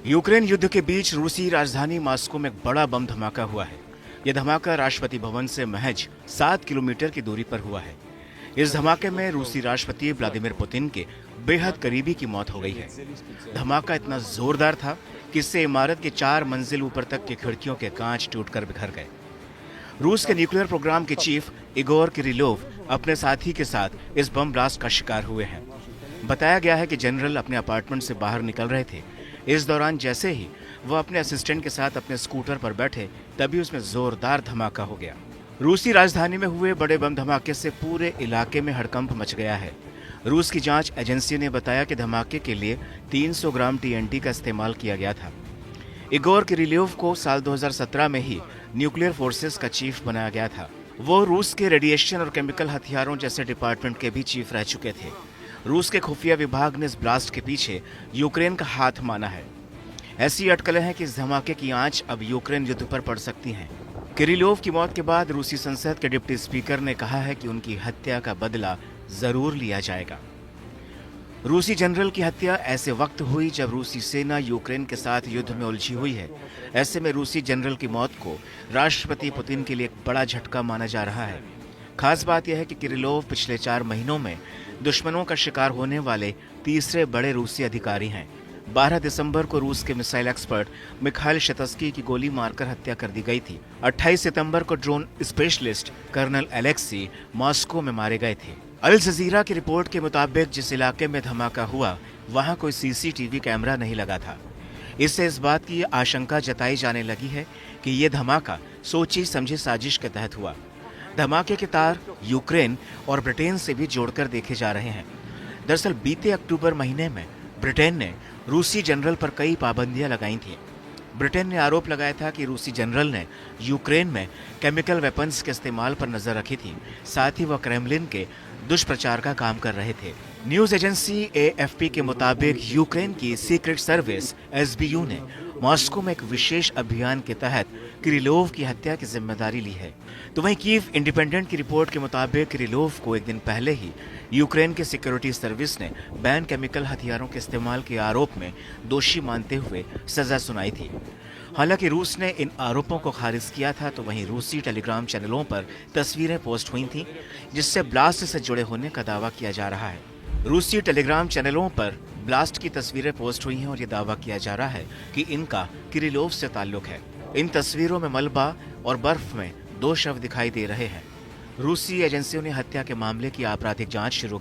Ukraine युद्ध के बीच रूसी राजधानी मॉस्को में एक बड़ा बम धमाका हुआ है। यह धमाका राष्ट्रपति भवन से महज 7 किलोमीटर की दूरी पर हुआ है। इस धमाके में रूसी राष्ट्रपति व्लादिमीर पुतिन के बेहद करीबी की मौत हो गई है। धमाका इतना जोरदार था कि इससे इमारत के 4 मंजिल ऊपर तक की खिड़कियों के कांच टूटकर बिखर गए। रूस के न्यूक्लियर प्रोग्राम के चीफ इगोर किरिलोव अपने साथी के साथ इस बम ब्लास्ट का शिकार हुए हैं। बताया गया है कि जनरल अपने अपार्टमेंट से बाहर निकल रहे थे। इस दौरान जैसे ही वह अपने असिस्टेंट के साथ अपने स्कूटर पर बैठे, तभी उसमें जोरदार धमाका हो गया। रूसी राजधानी में हुए बड़े बम धमाके से पूरे इलाके में हड़कंप मच गया है। रूस की जांच एजेंसी ने बताया कि धमाके के लिए 300 ग्राम TNT का इस्तेमाल किया गया था। इगोर किरिलोव को साल 2017 में ही न्यूक्लियर फोर्सेस का चीफ बनाया गया था। वो रूस के रेडिएशन और केमिकल हथियारों जैसे डिपार्टमेंट के भी चीफ रह चुके थे। रूस के खुफिया विभाग ने इस ब्लास्ट के पीछे यूक्रेन का हाथ माना है। ऐसी अटकलें हैं कि इस धमाके की आंच अब यूक्रेन युद्ध पर पड़ सकती हैं। किरिलोव की मौत के बाद रूसी संसद के डिप्टी स्पीकर ने कहा है कि उनकी हत्या का बदला जरूर लिया जाएगा। रूसी जनरल की हत्या ऐसे वक्त हुई जब रूसी सेना यूक्रेन के साथ युद्ध में उलझी हुई है। ऐसे में रूसी जनरल की मौत को राष्ट्रपति पुतिन के लिए एक बड़ा झटका माना जा रहा है। खास बात यह है कि किरिलोव पिछले 4 महीनों में दुश्मनों का शिकार होने वाले तीसरे बड़े रूसी अधिकारी हैं। 12 दिसंबर को रूस के मिसाइल एक्सपर्ट मिखाइल शतस्की की गोली मारकर हत्या कर दी गई थी। 28 सितंबर को drone specialist colonel Alexei Moscow में मारे गए थे। अल जजीरा की रिपोर्ट के मुताबिक जिस इलाके में धमाका हुआ, वहां कोई CCTV कैमरा नहीं लगा था। इससे इस बात की आशंका जताई जाने लगी है कि यह धमाका सोची समझी साजिश के तहत हुआ। धमाके के तार यूक्रेन और ब्रिटेन से भी जोड़कर देखे जा रहे हैं। दरअसल बीते अक्टूबर महीने में ब्रिटेन ने रूसी जनरल पर कई पाबंदियां लगाई थीं। ब्रिटेन ने आरोप लगाया था कि रूसी जनरल ने यूक्रेन में केमिकल वेपन्स के इस्तेमाल पर नजर रखी थी। साथ ही वह क्रेमलिन के दुष्प्रचार का काम कर रहे थे। न्यूज एजेंसी AFP के मुताबिक यूक्रेन की सीक्रेट सर्विस SBU ने मॉस्को में एक विशेष अभियान के तहत किरिलोव की हत्या की जिम्मेदारी ली है। तो वहीं कीव इंडिपेंडेंट की रिपोर्ट के मुताबिक किरिलोव को एक दिन पहले ही यूक्रेन के सिक्योरिटी सर्विस ने बैन केमिकल हथियारों के इस्तेमाल के आरोप में दोषी मानते हुए सजा सुनाई थी। हालांकि रूस ने इन आरोपों को खारिज किया था, तो वहीं रूसी टेलीग्राम चैनलों पर तस्वीरें पोस्ट हुई थीं जिससे ब्लास्ट से जुड़े होने का दावा किया जा रहा है। रूसी टेलीग्राम चैनलों पर ब्लास्ट की तस्वीरें पोस्ट हुई हैं और ये दावा किया जा रहा है कि इनका किरिलोव से ताल्लुक है। इन तस्वीरों में मलबा और बर्फ में 2 शव दिखाई दे रहे हैं। रूसी एजेंसियों ने हत्या के मामले की आपराधिक जांच शुरू